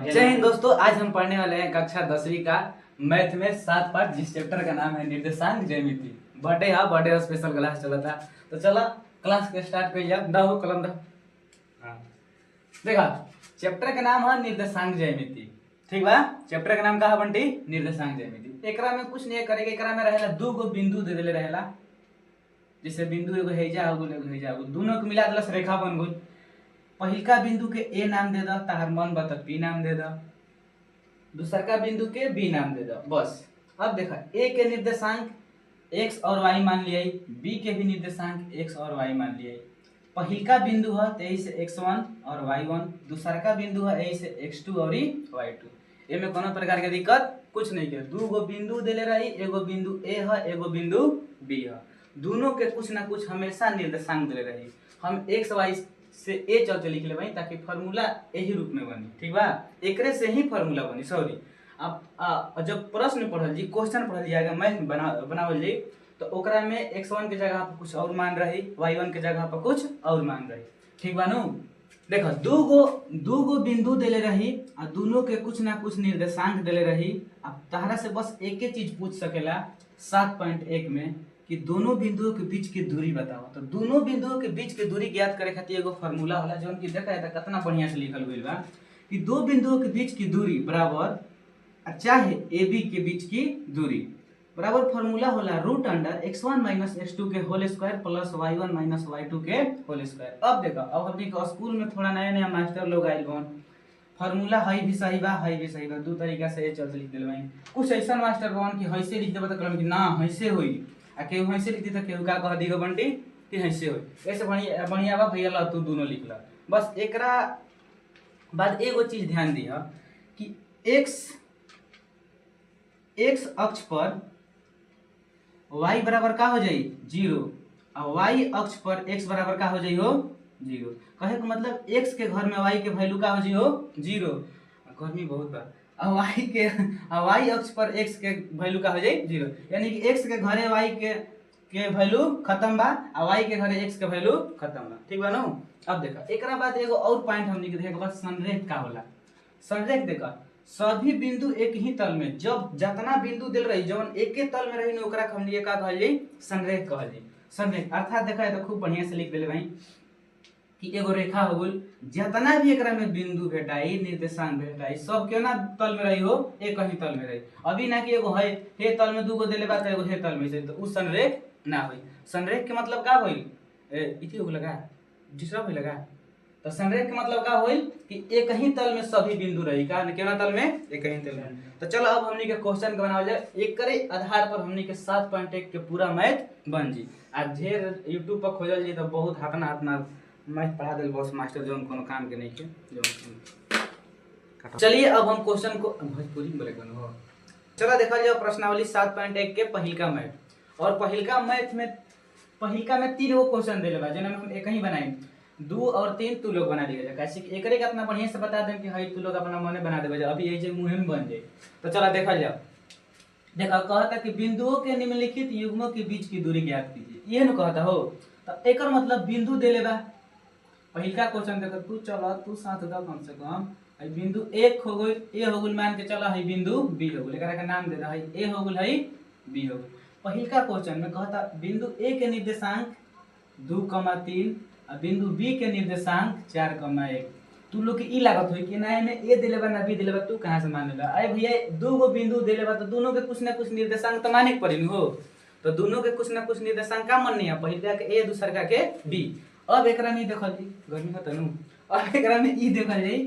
जय हिंद दोस्तों, आज हम पढ़ने वाले हैं कक्षा 10वीं का मैथ में 7 पार्ट, जिस चैप्टर का नाम है निर्देशांक ज्यामिति। बर्थडे स्पेशल क्लास चला था। तो चला क्लास के स्टार्ट कर लिया। दो कलम दा। हाँ देखा, चैप्टर का नाम है निर्देशांक ज्यामिति। ठीक बा, चैप्टर का नाम का है बंटी निर्देशांक ज्यामिति। एकरा में कुछ नहीं करेगा, एकरा में रहेला दो गो बिंदु दे देले रहेला। जैसे बिंदु एगो हेजा हो गेल, एगो हेजा हो गेल, दोनों को मिला देला से रेखा बन गई। पहिलका बिंदु के ए नाम दे दा, तार मन बता पी नाम दे दा। दूसर का बिंदु के बी नाम दे दा, बस। अब देखा, ए के निर्देशांक x और y मान लिया, बी के भी निर्देशांक x और y मान लिया। पहिलका बिंदु है तो से x1 और y1, दूसर का बिंदु है से x2 और y2। एमे कोनो प्रकार के दिक्कत कुछ नहीं के। दू गो बिंदु देले रही, एगो बिंदु ए है, एगो बिंदु बी है। दोनों के कुछ ना कुछ हमेशा निर्देशांक देले रही। हम x y से ए चल लिख ले भाई, ताकि फार्मूला यही रूप में बनी। ठीक बा, एकरे से ही फार्मूला बनी। सॉरी, अब जब प्रश्न पढ़ल जी, क्वेश्चन पढ़ल जाएगा, मैथ में बनावल जी, तो ओकरा में x1 के जगह पर कुछ और मान रही, y1 के जगह पर कुछ और मान रही। ठीक बा नु। देखो, दू गो बिंदु देले रही और दोनों के कुछ ना कुछ निर्देशांक देले रही। अब तहरा से बस एक ही चीज पूछ सकेला 7.1 में कि दोनों बिंदुओं के बीच की दूरी बताओ। तो दोनों बिंदुओं के बीच की दूरी ज्ञात करे खातिर एगो फार्मूला होला, जो कि देखा है कितना बढ़िया से लिखल गइल बा कि दो बिंदुओं के बीच की दूरी बराबर, चाहे ए बी के बीच की दूरी बराबर, फार्मूला होला √(x1 - x2) के होल स्क्वायर प्लस y1 - y2 के होल स्क्वायर। अब देखो, अब हमनी के स्कूल में थोड़ा नया नया मास्टर लोग आइल बन, फार्मूला हई भी सही बा, हई भी सही बा, दो तरीका से ये चल लिख देल भाई। कुछ ऐसा मास्टर बन कि हइसे लिख देबा त कहलम कि ना हइसे होई, आ केहू हइसे लिख दी त केहू का कह दी हो बंटी कि हइसे होई। ऐसे बढ़िया बढ़िया बा भैया, ला तू दोनों लिख ला। बस एकरा बाद एगो चीज ध्यान दिया कि x अक्ष पर y बराबर का हो जाई 0, और y अक्ष पर x बराबर का हो जाई हो 0। कहे का मतलब x के घर में y के वैल्यू का हो जाई हो 0। गर्मी बहुत बा। और y अक्ष पर x के वैल्यू का हो जाई 0, यानी कि x के घरे y के वैल्यू खत्म बा, और y के घरे x के वैल्यू खत्म बा। ठीक बा नु। अब देखा, एकरा बाद एगो और पॉइंट हमनी के देखे के बाद संरेख का होला। संरेख देखा, सभी बिंदु एक ही तल में, जब जितना बिंदु दिल रही जवन एक के तल में रही न, ओकरा हमनी का कहल जाई संरेख कहल जाई। संरेख अर्थात देखा है तो खूब बढ़िया से लिख देले भाई कि एगो रेखा हो गइल, जितना भी एकरा में बिंदु भेटाई, निर्देशांक भेटाई, सब के ना तल में रही हो, एक ही तल में रही। अभी ना कि एगो है हे तल में दूगो देले बा त एगो हे तल में से, तो उ संरेख ना होई। संरेख के मतलब का होई, इति हो लगा डिस्टर्ब हो लगा। तो संरेख के मतलब का होइल कि एक ही तल में सभी बिंदु रही का, केना तल में, एक ही तल में। तो चलो अब हमनी के क्वेश्चन के बनावल जाए, एकरे आधार पर हमनी के 7.1 के पूरा मैथ बन जी। आ ढेर YouTube पर खोजल जी तो बहुत हाथना मैथ पढ़ा देल बॉस मास्टर, जो कोनो काम के नहीं के जो। चलिए अब हम क्वेश्चन को भोजपुरी में बोले कनो हो। चलो देखल जाओ प्रश्नावली 7.1 के पहिलका मैथ। और पहिलका मैथ में 3 गो क्वेश्चन देले बा, जेना में हम एक ही बनाई, 2 और 3 तू लोग बना दिया जाए। कैसे एकरे के इतना बढ़िया से बता दें कि हई तू लोग अपना मने बना देबे, अभी ये जे मुहिम बन जाए। तो चला देखल जाओ। देखा, कहता कि बिंदुओं के निम्नलिखित युग्मों के बीच की दूरी ज्ञात कीजिए, ये न कहता हो। तो एकर मतलब बिंदु देले बा। पहिलका क्वेश्चन देखो, तू चला तू साथ दा कम से कम, हई बिंदु 1 हो गइल, ए हो गइल, मान के चला हई बिंदु बी हो गइल, एकरा का नाम दे दा, हई ए हो गइल, हई बी हो गइल। पहिलका क्वेश्चन में कहता बिंदु ए के निर्देशांक 2,3 और बिंदु बी के निर्देशांक 4,1। तू लोग के ई लागत होई कि ना में ए देले बा ना बी देले बा, तू कहां से मान लेला? अरे भैया, दो गो बिंदु देले बा तो दोनों के कुछ ना कुछ निर्देशांक तो माने के पड़ी हो। तो दोनों के कुछ ना कुछ निर्देशांक का माननी है, पहिलका के ए, दूसर का के बी। अब एकरा में देखल जी, गर्मी होता नु। अब एकरा में ई देखल जाई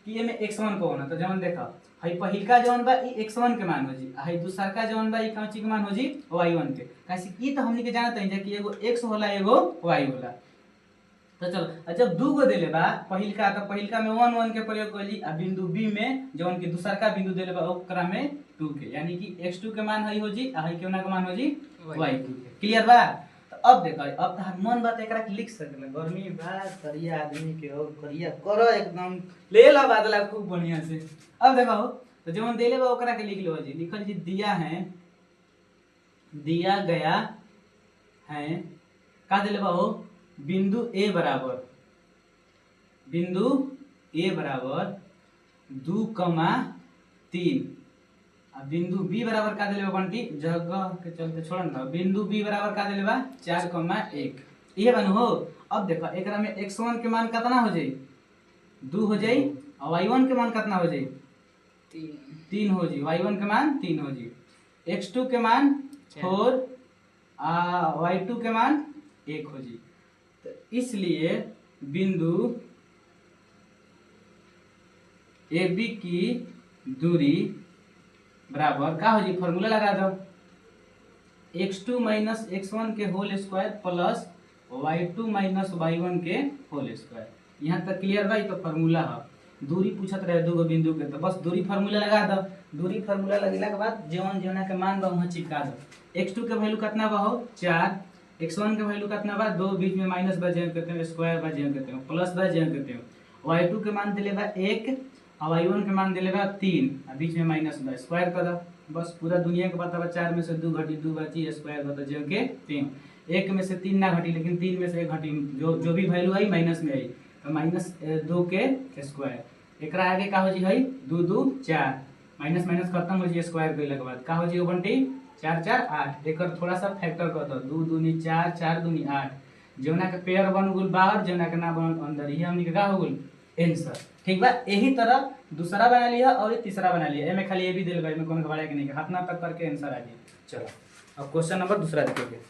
कि एमे x1 कौन है। तो जवन देखा, हई पहिलका जवन बा ई x1 के मान हो जी, हई दूसर का जवन बा ई कौची के मान हो जी, y1 के। कैसे ई तो हमनी के जानत हई कि एगो x होला, एगो y होला। तो चलो, जब दू गो देले बा पहिलका, तो पहिलका में 1 1 के प्रयोग कइली, आ बिंदु बी में जवन की दूसर का बिंदु देले बा ओकरा में 2 के, यानी कि x2 के मान हई हो जी, आ हई केना के मान हो जी y2 के। क्लियर बा? तो अब देखो, अब तहार मन बात एकरा के लिख सकले। गर्मी बा, करिया आदमी के हो, करिया करो एकदम ले ला बादला खूब बढ़िया से। अब देखो, तो जवन देले बा ओकरा के लिख लो जी। लिखल जी दिया गया है का देले बा हो, बिंदु ए बराबर 2,3। अब बिंदु बी बराबर का दिले बंटी जगह के चलते छोड़न ना, बिंदु बी बराबर का दिले बा 4,1। ये बनू हो। अब देखो एकरा में x1 के मान कितना हो जाई 2 हो जाई और y1 के मान कितना हो जाई 3 हो जाई, y1 के मान 3 हो जाई, x2 के मान 4 y2 के मान 1 हो जाई। तो इसलिए बिंदु ए बी की दूरी बराबर का हो जी, फॉर्मूला लगा दो x2 माइनस x1 के होल square plus y2 minus y1 के होल स्क्वायर। यहाँ तक क्लियर भाई। तो फार्मूला है, दूरी पूछत रहे दो बिंदु के, तो बस दूरी फार्मूला लगा दो। दूरी फार्मूला लगेला के बाद जौन जौना के मान बा वहाँ चिपका दो। x2 के वैल्यू कितना बा हो 4, x1 के वैल्यू कितना बा 2, बीच में माइनस बा जेम करते हैं, स्क्वायर बा जेम करते हैं, प्लस बा जेम करते हैं। y2 के मान दिले बा 1 और y1 के मान दिले बा 3 और बीच में माइनस बा, स्क्वायर कर दो। बस पूरा दुनिया के पता बा 4 में से 2 घटी 2 बची, स्क्वायर बता जेम के 3। 1 में से 3 ना घटी, लेकिन 3 में से 1 घटी, जो भी वैल्यू आई माइनस में आई, तो -2 के स्क्वायर। एकरा आगे का हो जी है 2 2 4, माइनस माइनस खत्म हो जी, स्क्वायर कइला के बाद का हो जी बंटी 4 4 8। एकर थोड़ा सा फैक्टर कर दो, 2 दूनी 4 4 दूनी 8। जौना के पेयर बन गेल बाहर, जौना के ना बन अंदर, ये हमनी के का हो गेल आंसर। ठीक बा। यही तरह दूसरा बना लिया और ये तीसरा बना लिया। एमे खाली ये भी दिल बा, एमे कोनो घबराए के नहीं, हाथ ना तक करके आंसर आ जाए। चलो अब क्वेश्चन नंबर दूसरा देखिए।